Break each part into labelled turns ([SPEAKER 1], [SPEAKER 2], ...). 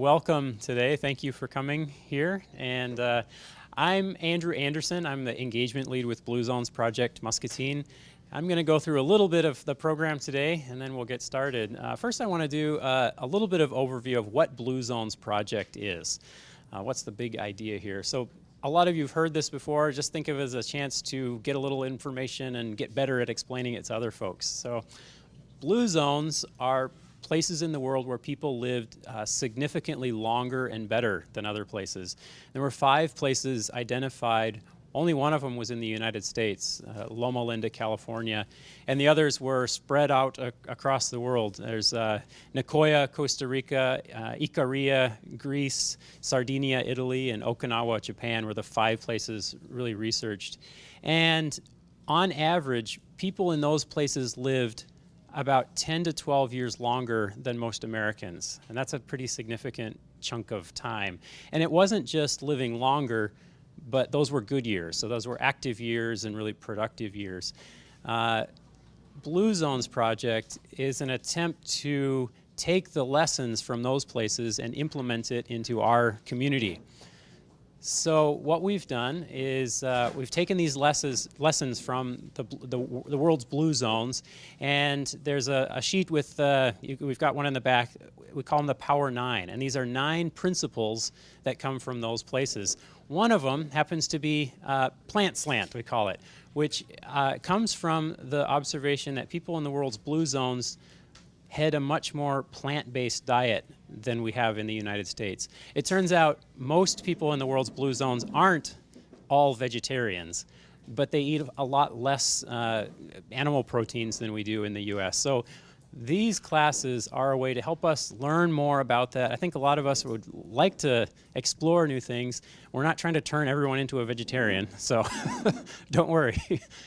[SPEAKER 1] welcome today. Thank you for coming here. And I'm Andrew Anderson. I'm the engagement lead with Blue Zones Project Muscatine. I'm going to go through a little bit of the program today, and then we'll get started. First, I want to do a little bit of overview of what Blue Zones Project is. What's the big idea here? So a lot of you have heard this before. Just think of it as a chance to get a little information and get better at explaining it to other folks. So Blue Zones are places in the world where people lived significantly longer and better than other places. There were 5 places identified. Only one of them was in the United States, Loma Linda, California, and the others were spread out across the world. There's Nicoya, Costa Rica, Icaria, Greece, Sardinia, Italy, and Okinawa, Japan were the 5 places really researched. And on average, people in those places lived about 10 to 12 years longer than most Americans, and that's a pretty significant chunk of time. And it wasn't just living longer, but those were good years. So those were active years and really productive years. Blue Zones Project is an attempt to take the lessons from those places and implement it into our community. So what we've done is we've taken these lessons from the world's blue zones, and there's a sheet with, we've got one in the back, we call them the Power 9, and these are 9 principles that come from those places. One of them happens to be plant SLANT, we call it, which comes from the observation that people in the world's blue zones had a much more plant-based diet than we have in the United States. It turns out most people in the world's blue zones aren't all vegetarians, but they eat a lot less animal proteins than we do in the US. So these classes are a way to help us learn more about that. I think a lot of us would like to explore new things. We're not trying to turn everyone into a vegetarian, so don't worry.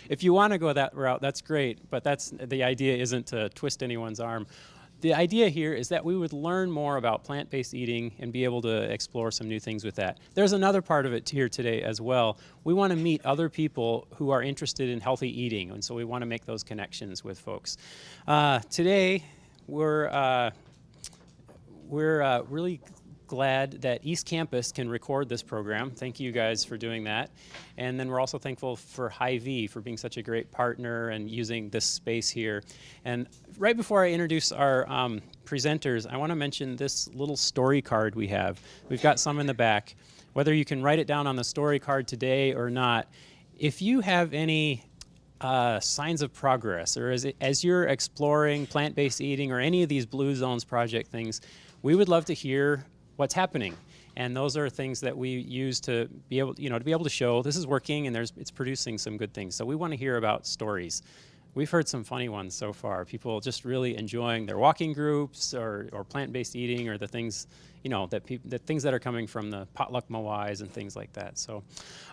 [SPEAKER 1] If you want to go that route, that's great, but the idea isn't to twist anyone's arm. The idea here is that we would learn more about plant-based eating and be able to explore some new things with that. There's another part of it here today as well. We want to meet other people who are interested in healthy eating, and so we want to make those connections with folks. Today, we're really glad that East Campus can record this program. Thank you guys for doing that. And then we're also thankful for Hy-Vee for being such a great partner and using this space here. And right before I introduce our presenters, I want to mention this little story card we have. We've got some in the back. Whether you can write it down on the story card today or not, if you have any signs of progress, or as you're exploring plant-based eating or any of these Blue Zones Project things, we would love to hear what's happening. And those are things that we use to be able, to show this is working and it's producing some good things. So we want to hear about stories. We've heard some funny ones so far. People just really enjoying their walking groups or plant-based eating, or the things, the things that are coming from the potluck mawais and things like that. So,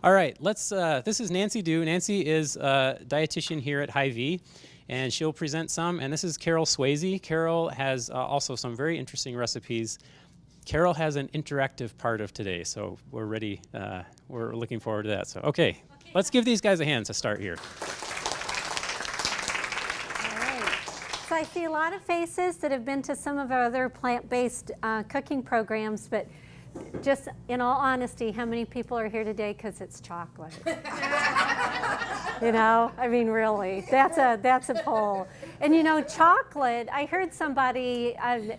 [SPEAKER 1] all right, this is Nancy Dew. Nancy is a dietitian here at Hy-Vee, and she'll present some. And this is Carol Swayze. Carol has also some very interesting recipes. Carol has an interactive part of today, so we're ready. We're looking forward to that. So, okay, let's give these guys a hand to start here.
[SPEAKER 2] All right. So I see a lot of faces that have been to some of our other plant-based cooking programs, but just in all honesty, how many people are here today because it's chocolate? I mean, really, that's a poll. And chocolate, I heard somebody,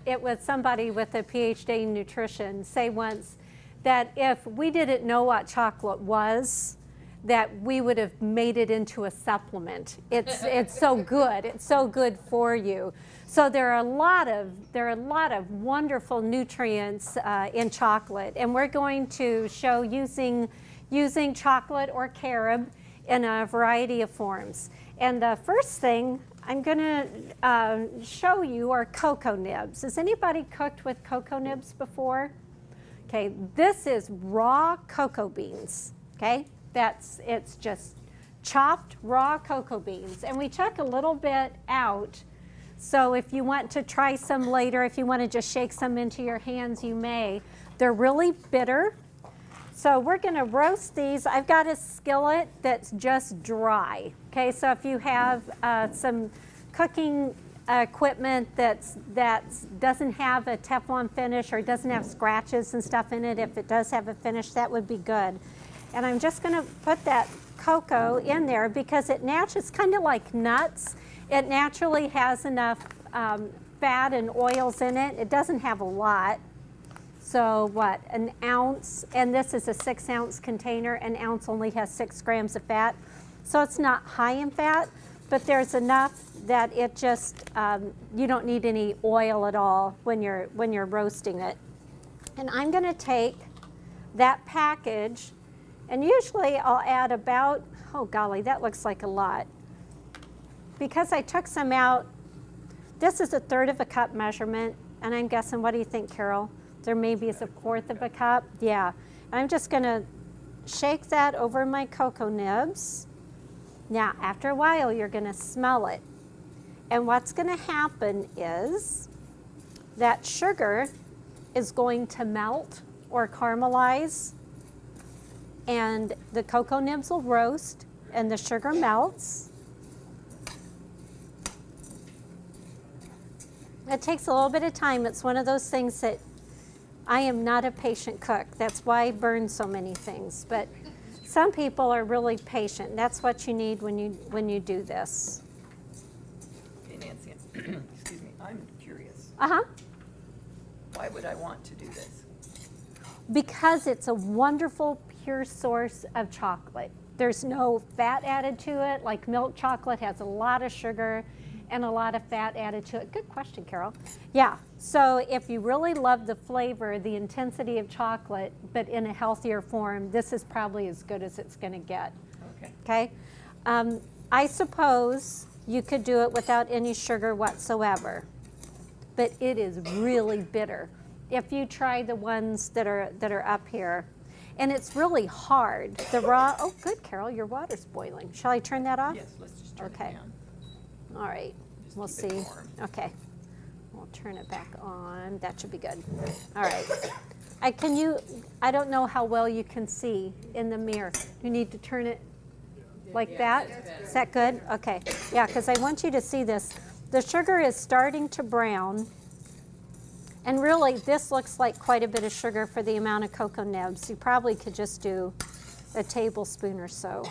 [SPEAKER 2] it was somebody with a PhD in nutrition, say once that if we didn't know what chocolate was, that we would have made it into a supplement. It's so good. It's so good for you. So there are a lot of wonderful nutrients in chocolate, and we're going to show using chocolate or carob in a variety of forms. And the first thing I'm going to show you are cocoa nibs. Has anybody cooked with cocoa nibs before? Okay, this is raw cocoa beans. Okay, it's just chopped raw cocoa beans, and we took a little bit out. So if you want to try some later, if you want to just shake some into your hands, you may. They're really bitter. So we're going to roast these. I've got a skillet that's just dry. Okay, so if you have some cooking equipment that doesn't have a Teflon finish or doesn't have scratches and stuff in it. If it does have a finish, that would be good. And I'm just going to put that cocoa in there because it's kind of like nuts. It naturally has enough fat and oils in it. It doesn't have a lot. So what, an ounce, and this is a 6-ounce container. An ounce only has 6 grams of fat. So it's not high in fat, but there's enough that it just, you don't need any oil at all when you're roasting it. And I'm gonna take that package, and usually I'll add about, oh golly, that looks like a lot. Because I took some out, this is 1/3 of a cup measurement, and I'm guessing, what do you think, Carol? There maybe is 1/4 of a cup, yeah. I'm just gonna shake that over my cocoa nibs. Now, after a while, you're gonna smell it. And what's gonna happen is that sugar is going to melt or caramelize, and the cocoa nibs will roast, and the sugar melts. It takes a little bit of time. It's one of those things that I am not a patient cook. That's why I burn so many things. But some people are really patient. That's what you need when you do this.
[SPEAKER 3] Okay, Nancy, excuse me, I'm curious.
[SPEAKER 2] Uh-huh.
[SPEAKER 3] Why would I want to do this?
[SPEAKER 2] Because it's a wonderful, pure source of chocolate. There's no fat added to it. Like milk chocolate has a lot of sugar and a lot of fat added to it. Good question, Carol. Yeah, so if you really love the flavor, the intensity of chocolate, but in a healthier form, this is probably as good as it's gonna get. Okay? I suppose you could do it without any sugar whatsoever, but it is really bitter. If you try the ones that are up here, and it's really hard. The raw, oh good, Carol, your water's boiling. Shall I turn that off?
[SPEAKER 3] Yes, let's just turn it
[SPEAKER 2] Okay.
[SPEAKER 3] down.
[SPEAKER 2] All right,
[SPEAKER 3] Just
[SPEAKER 2] we'll
[SPEAKER 3] keep it
[SPEAKER 2] see.
[SPEAKER 3] warm.
[SPEAKER 2] Okay, we'll turn it back on. That should be good. All right. I don't know how well you can see in the mirror. You need to turn it like that? Is that good? Okay. Yeah, because I want you to see this. The sugar is starting to brown. And really, this looks like quite a bit of sugar for the amount of cocoa nibs. You probably could just do a tablespoon or so.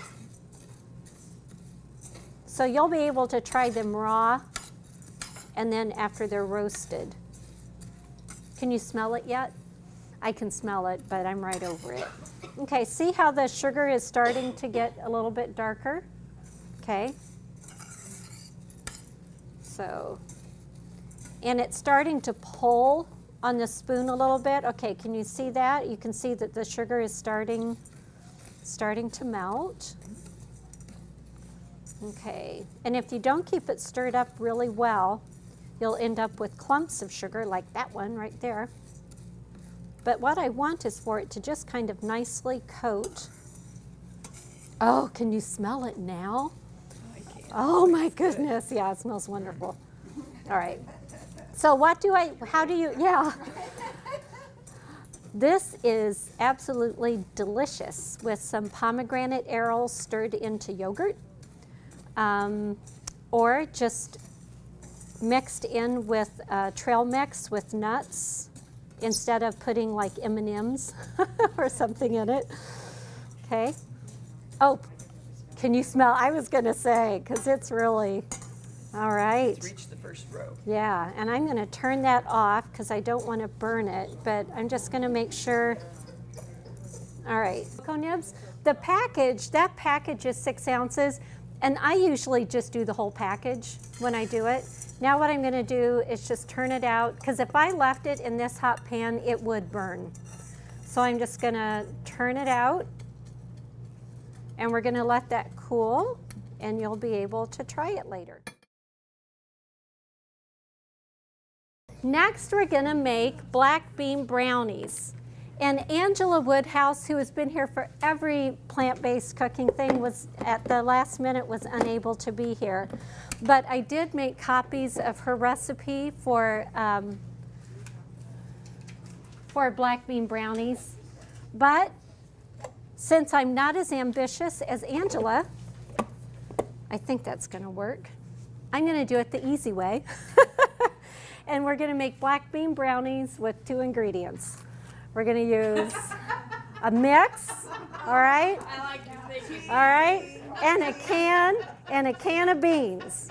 [SPEAKER 2] So you'll be able to try them raw and then after they're roasted. Can you smell it yet? I can smell it, but I'm right over it. Okay, see how the sugar is starting to get a little bit darker? Okay. So, and it's starting to pull on the spoon a little bit. Okay, can you see that? You can see that the sugar is starting to melt. Okay, and if you don't keep it stirred up really well, you'll end up with clumps of sugar like that one right there. But what I want is for it to just kind of nicely coat. Oh, can you smell it now?
[SPEAKER 3] I can't.
[SPEAKER 2] Oh my goodness, yeah, it smells wonderful. All right, so yeah. This is absolutely delicious with some pomegranate arils stirred into yogurt. Or just mixed in with trail mix with nuts instead of putting like M&Ms or something in it. Okay. Oh, can you smell? I was going to say, because it's really, all right.
[SPEAKER 3] Let's reach the first row.
[SPEAKER 2] Yeah, and I'm going to turn that off because I don't want to burn it, but I'm just going to make sure. All right. Cocoa nibs, that package is 6 ounces. And I usually just do the whole package when I do it. Now what I'm gonna do is just turn it out, because if I left it in this hot pan, it would burn. So I'm just gonna turn it out, and we're gonna let that cool, and you'll be able to try it later. Next, we're gonna make black bean brownies. And Angela Woodhouse, who has been here for every plant-based cooking thing, was at the last minute was unable to be here. But I did make copies of her recipe for black bean brownies. But since I'm not as ambitious as Angela, I think that's gonna work. I'm going to do it the easy way. And we're going to make black bean brownies with 2 ingredients. We're going to use a mix, all right?
[SPEAKER 3] I like your thinking.
[SPEAKER 2] All right, and a can of beans.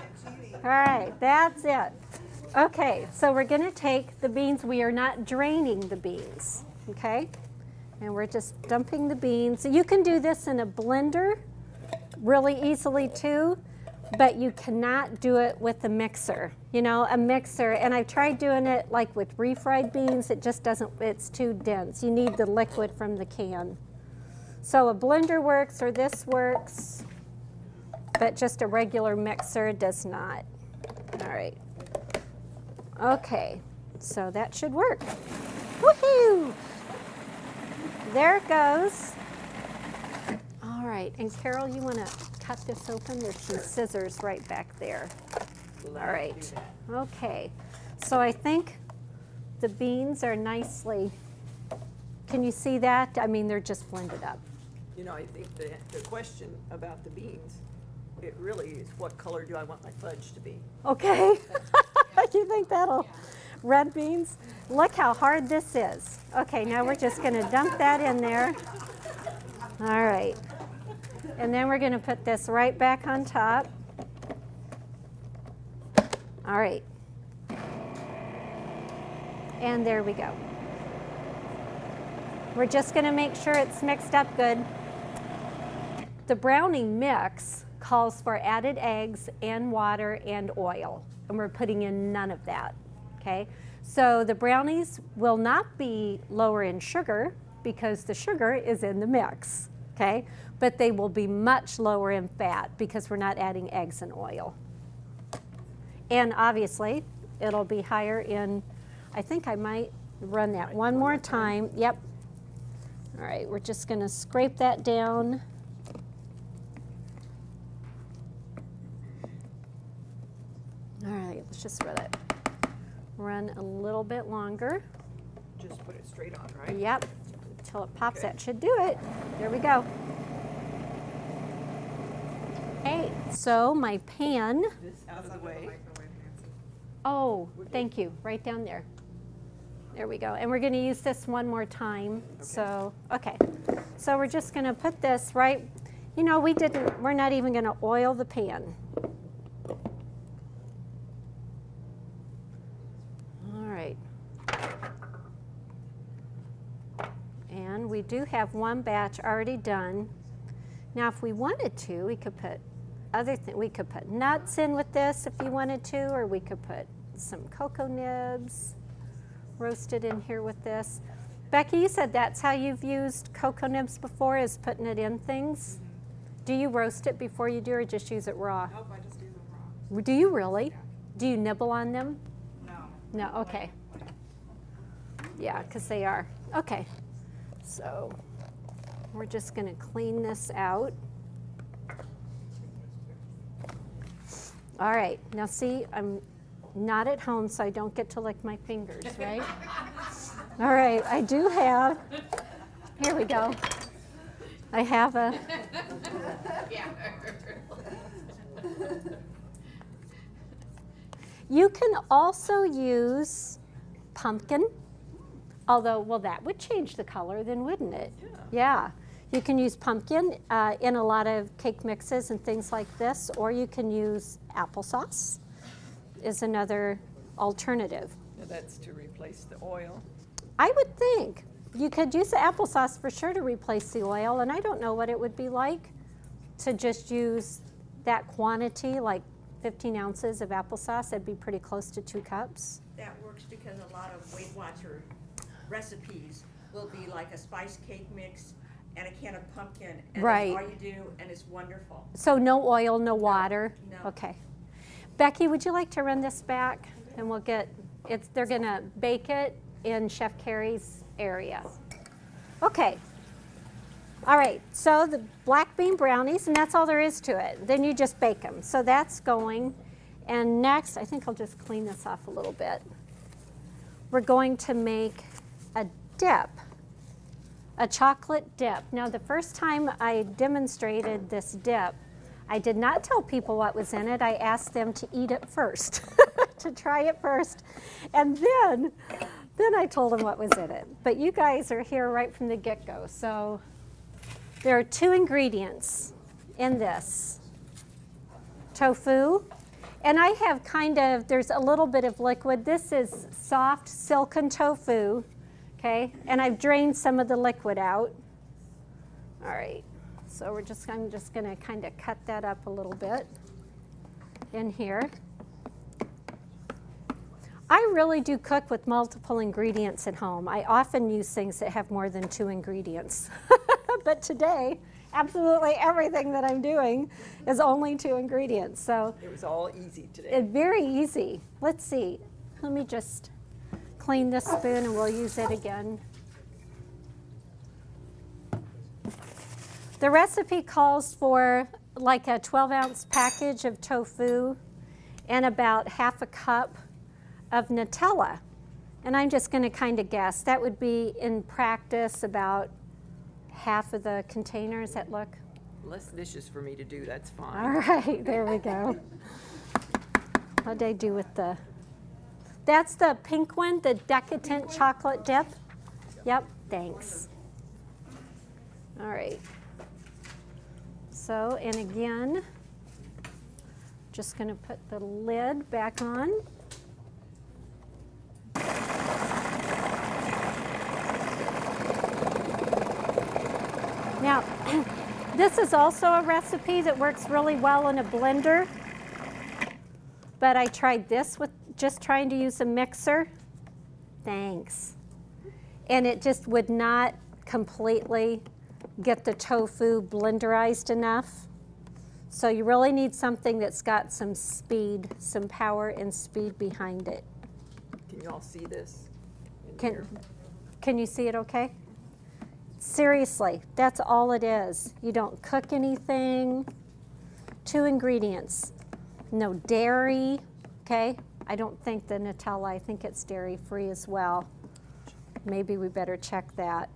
[SPEAKER 2] All right, that's it. Okay, so we're going to take the beans. We are not draining the beans, okay? And we're just dumping the beans. So you can do this in a blender really easily too, but you cannot do it with a mixer. You know, a mixer, and I've tried doing it like with refried beans, it just doesn't, it's too dense. You need the liquid from the can. So a blender works, or this works, but just a regular mixer does not. All right. Okay, so that should work. Woohoo! There it goes. All right, and Carol, you want to cut this open? There's some scissors right back there. All right, okay. So I think the beans are nicely, can you see that? I mean, they're just blended up.
[SPEAKER 3] You know, I think the question about the beans, it really is what color do I want my fudge to be?
[SPEAKER 2] Okay, you think that'll, red beans? Look how hard this is. Okay, now we're just gonna dump that in there. All right, and then we're gonna put this right back on top. All right, and there we go. We're just gonna make sure it's mixed up good. The brownie mix calls for added eggs and water and oil, and we're putting in none of that, okay? So the brownies will not be lower in sugar because the sugar is in the mix, okay? But they will be much lower in fat because we're not adding eggs and oil. And obviously, it'll be higher in, I think I might run that one more time. Yep. All right, we're just gonna scrape that down. All right, let's just let it run a little bit longer.
[SPEAKER 3] Just put it straight on, right?
[SPEAKER 2] Yep, until it pops.
[SPEAKER 3] Okay.
[SPEAKER 2] That should do it. There we go. Okay, so my pan.
[SPEAKER 3] This out of the way.
[SPEAKER 2] Oh, thank you, right down there. There we go. And we're going to use this one more time.
[SPEAKER 3] Okay.
[SPEAKER 2] So, okay. So we're just going to put this right, you know, we're not even going to oil the pan. All right. And we do have one batch already done. Now, if we wanted to, we could put we could put nuts in with this if you wanted to, or we could put some cocoa nibs roasted in here with this. Becky, you said that's how you've used cocoa nibs before, is putting it in things. Mm-hmm. Do you roast it before you do, or just use it raw?
[SPEAKER 4] Nope, I just use it raw.
[SPEAKER 2] Do you really?
[SPEAKER 4] Yeah.
[SPEAKER 2] Do you nibble on them?
[SPEAKER 4] No.
[SPEAKER 2] No, okay. Yeah, because they are. Okay, so we're just going to clean this out. All right, now see, I'm not at home, so I don't get to lick my fingers, right? All right, I do have, here we go. I have a, you can also use pumpkin, although, well, that would change the color then, wouldn't it? Yeah. You can use pumpkin in a lot of cake mixes and things like this, or you can use applesauce is another alternative.
[SPEAKER 3] Now that's to replace the oil.
[SPEAKER 2] I would think you could use the applesauce for sure to replace the oil, and I don't know what it would be like to just use that quantity, like 15 ounces of applesauce. That'd be pretty close to 2 cups.
[SPEAKER 5] That works because a lot of Weight Watcher recipes will be like a spice cake mix and a can of pumpkin, and
[SPEAKER 2] Right.
[SPEAKER 5] that's all you do, and it's wonderful.
[SPEAKER 2] So no oil, no water?
[SPEAKER 5] no.
[SPEAKER 2] Okay. Becky, would you like to run this back? And we'll get, they're gonna bake it in Chef Carrie's area. Okay. All right, so the black bean brownies, and that's all there is to it. Then you just bake them. So that's going. And next, I think I'll just clean this off a little bit. We're going to make a dip. A chocolate dip. Now, the first time I demonstrated this dip, I did not tell people what was in it. I asked them to eat it first, to try it first. And then I told them what was in it. But you guys are here right from the get-go. So there are 2 ingredients in this. Tofu. And I have there's a little bit of liquid. This is soft silken tofu, okay? And I've drained some of the liquid out. All right, so I'm just gonna kind of cut that up a little bit in here. I really do cook with multiple ingredients at home. I often use things that have more than 2 ingredients. But today, absolutely everything that I'm doing is only 2 ingredients. So
[SPEAKER 3] It was all easy today.
[SPEAKER 2] very easy. Let's see. Let me just clean this spoon and we'll use it again. The recipe calls for like a 12-ounce package of tofu and about half a cup of Nutella. And I'm just going to kind of guess. That would be, in practice, about half of the container. Does that look?
[SPEAKER 3] Less dishes for me to do, that's fine.
[SPEAKER 2] All right, there we go. What did I do with that's the pink one, the decadent chocolate dip? Yep, thanks. All right. So, and again, just going to put the lid back on. Now, this is also a recipe that works really well in a blender, but I tried this with just trying to use a mixer. Thanks. And it just would not completely get the tofu blenderized enough. So you really need something that's got some speed, some power and speed behind it.
[SPEAKER 3] Can you all see this in here?
[SPEAKER 2] Can you see it okay? Seriously, that's all it is. You don't cook anything. 2 ingredients. No dairy, okay? I don't think the Nutella, I think it's dairy-free as well. Maybe we better check that.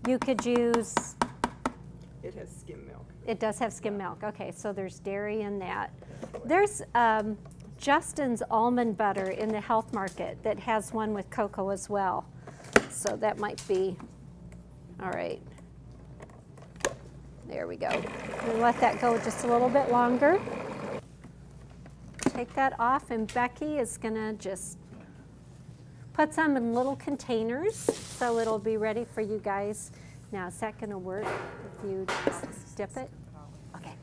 [SPEAKER 2] You could use...
[SPEAKER 3] It has skim milk.
[SPEAKER 2] It does have skim milk. Okay, so there's dairy in that. There's Justin's almond butter in the health market that has one with cocoa as well. So that might be, all right. There we go. We'll let that go just a little bit longer. Take that off, and Becky is gonna just put some in little containers so it'll be ready for you guys. Now, is that gonna work if you just dip it? Okay.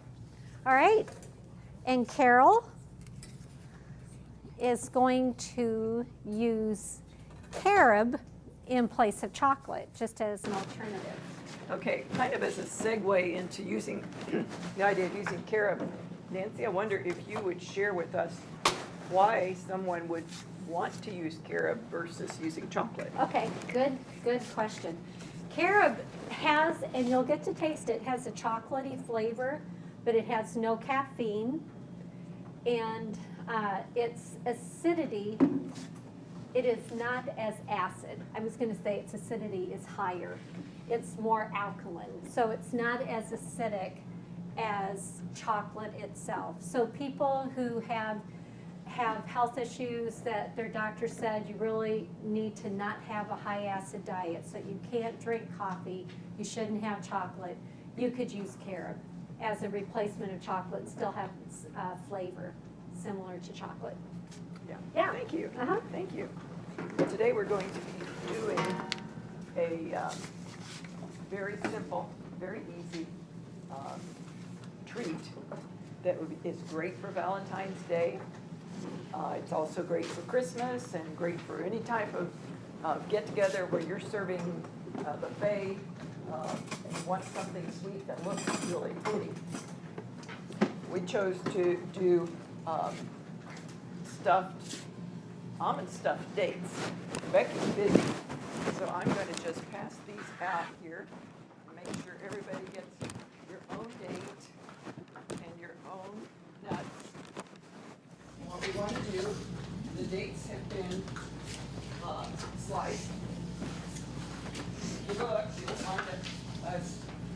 [SPEAKER 2] All right. And Carol is going to use carob in place of chocolate, just as an alternative.
[SPEAKER 3] Okay, kind of as a segue into using, the idea of using carob, Nancy, I wonder if you would share with us why someone would want to use carob versus using chocolate.
[SPEAKER 2] Okay, good question. Carob has, and you'll get to taste it, has a chocolatey flavor, but it has no caffeine, and its acidity, it is not as acid. I was going to say its acidity is higher. It's more alkaline, so it's not as acidic as chocolate itself. So people who have health issues that their doctor said you really need to not have a high acid diet, so you can't drink coffee, you shouldn't have chocolate, you could use carob as a replacement of chocolate, still have flavor similar to chocolate. Yeah.
[SPEAKER 3] Thank you.
[SPEAKER 2] Uh-huh.
[SPEAKER 3] Thank you. Today we're going to be doing a very simple, very easy treat that is great for Valentine's Day. It's also great for Christmas and great for any type of get-together where you're serving a buffet and you want something sweet that looks really pretty. We chose to do almond stuffed dates. Becky's busy, so I'm going to just pass these out here and make sure everybody gets your own date and your own nuts. And what we want to do, the dates have been sliced. If you look, you'll find that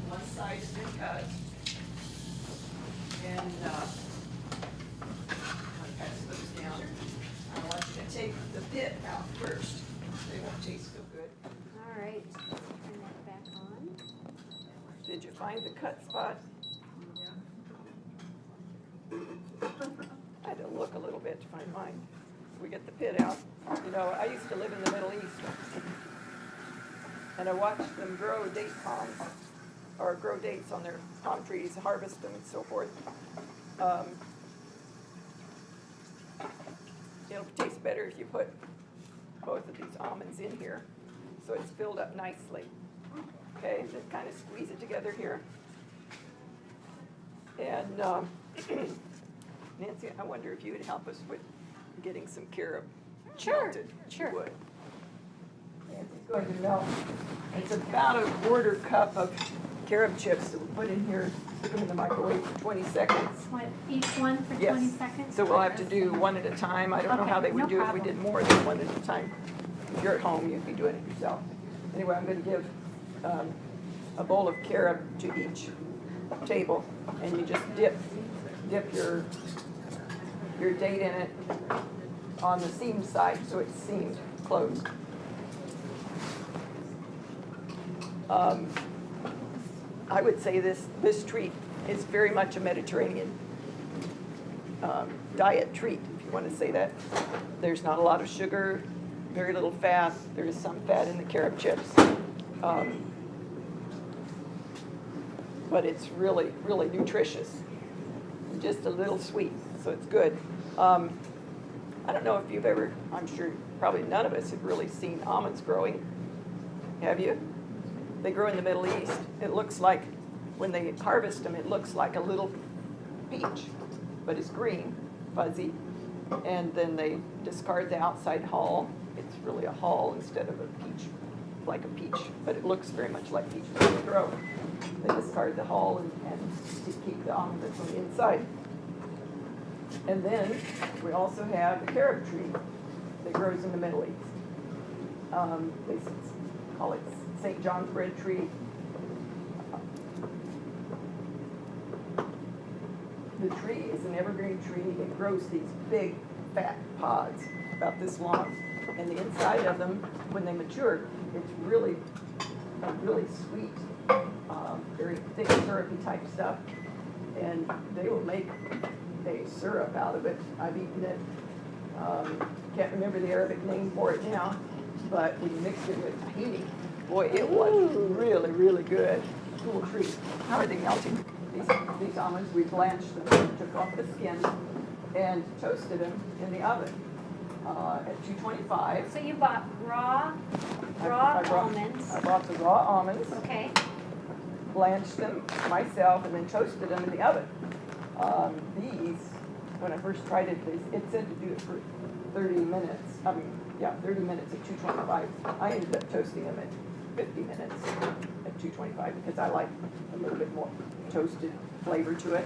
[SPEAKER 3] one side has been cut And pass those down. I want you to take the pit out first. They won't taste so good.
[SPEAKER 2] All right, turn that back on.
[SPEAKER 3] Did you find the cut spot? I had to look a little bit to find mine. We get the pit out. You know, I used to live in the Middle East, and I watched them grow date palms, or grow dates on their palm trees, harvest them and so forth. It'll taste better if you put both of these almonds in here, so it's filled up nicely. Okay, just kind of squeeze it together here. And Nancy, I wonder if you would help us with getting some carob melted.
[SPEAKER 2] Sure.
[SPEAKER 3] You would. Nancy's going to melt. It's about a quarter cup of carob chips that we put in here, stick them in the microwave for 20 seconds.
[SPEAKER 2] What, each one for 20 seconds?
[SPEAKER 3] So we'll have to do one at a time. I don't know how they would
[SPEAKER 2] no
[SPEAKER 3] do if we
[SPEAKER 2] problem.
[SPEAKER 3] did more than one at a time. If you're at home, you'd be doing it yourself. Anyway, I'm going to give a bowl of carob to each table, and you just dip your date in it on the seam side, so it's seamed closed. I would say this treat is very much a Mediterranean diet treat, if you want to say that. There's not a lot of sugar, very little fat. There is some fat in the carob chips. But it's really, really nutritious. Just a little sweet, so it's good. I don't know if you've ever, I'm sure probably none of us have really seen almonds growing. Have you? They grow in the Middle East. It looks like, when they harvest them, it looks like a little peach, but it's green, fuzzy. And then they discard the outside hull. It's really a hull instead of a peach, like a peach, but it looks very much like peach when they grow. They discard the hull and to keep the almond that's on the inside. And then we also have the carob tree that grows in the Middle East. They call it St. John's bread tree. The tree is an evergreen tree. It grows these big, fat pods about this long. And the inside of them, when they mature, it's really sweet, very thick, syrupy type stuff. And they will make a syrup out of it. I've eaten it. Can't remember the Arabic name for it now, but we mixed it with tahini. Boy, it was really, really good. Cool treat. How are they melting? These almonds, we blanched them, took off the skin, and toasted them in the oven at 225.
[SPEAKER 2] So you bought raw almonds.
[SPEAKER 3] I bought the raw almonds.
[SPEAKER 2] Okay.
[SPEAKER 3] Blanched them myself, and then toasted them in the oven. These, when I first tried it, it said to do it for 30 minutes. 30 minutes at 225. I ended up toasting them at 50 minutes at 225 because I like a little bit more toasted flavor to it.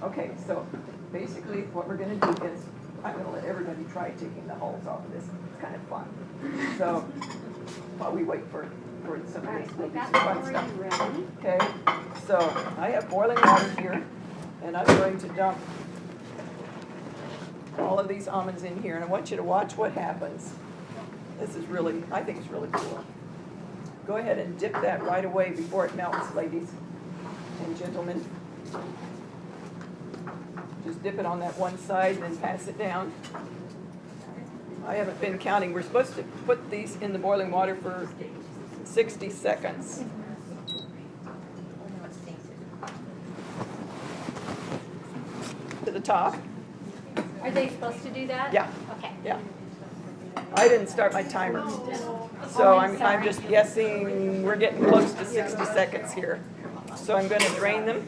[SPEAKER 3] Okay, so basically what we're going to do is I'm going to let everybody try taking the hulls off of this. It's kind of fun. So while we wait for some of this, we'll do some fun stuff.
[SPEAKER 2] Ready.
[SPEAKER 3] Okay, so I have boiling water here, and I'm going to dump all of these almonds in here, and I want you to watch what happens. This is really, I think it's really cool. Go ahead and dip that right away before it melts, ladies and gentlemen. Just dip it on that one side and then pass it down. I haven't been counting. We're supposed to put these in the boiling water for 60 seconds. To the top.
[SPEAKER 2] Are they supposed to do that?
[SPEAKER 3] Yeah.
[SPEAKER 2] Okay.
[SPEAKER 3] Yeah. I didn't start my timer. So I'm just guessing we're getting close to 60 seconds here. So I'm going to drain them.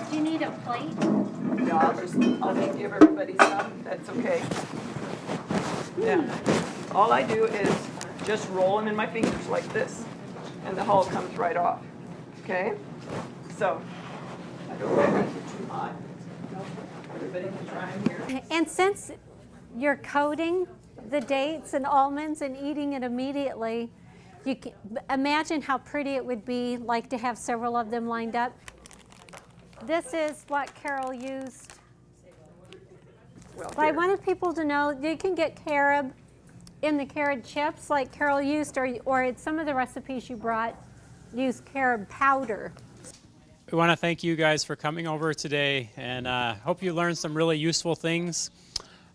[SPEAKER 2] Do you need a plate?
[SPEAKER 3] No, I'll just give everybody some. That's okay. Now, all I do is just roll them in my fingers like this, and the hull comes right off. Okay? So, I don't want to make it too hot. Everybody can try them here.
[SPEAKER 2] And since you're coating the dates and almonds and eating it immediately, You can, imagine how pretty it would be, like to have several of them lined up. This is what Carol used.
[SPEAKER 3] Well,
[SPEAKER 2] But I
[SPEAKER 3] here.
[SPEAKER 2] wanted people to know you can get carob in the carob chips like Carol used, or it's some of the recipes you brought use carob powder.
[SPEAKER 1] We want to thank you guys for coming over today, and hope you learned some really useful things.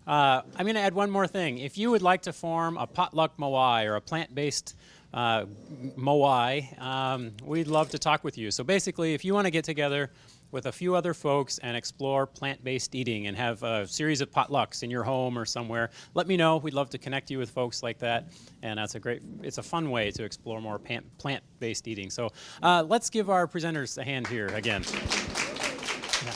[SPEAKER 1] I'm going to add one more thing. If you would like to form a potluck moai or a plant-based moai, we'd love to talk with you. So basically, if you want to get together with a few other folks and explore plant-based eating and have a series of potlucks in your home or somewhere, let me know. We'd love to connect you with folks like that, and it's a fun way to explore more plant-based eating. So let's give our presenters a hand here again. Yeah.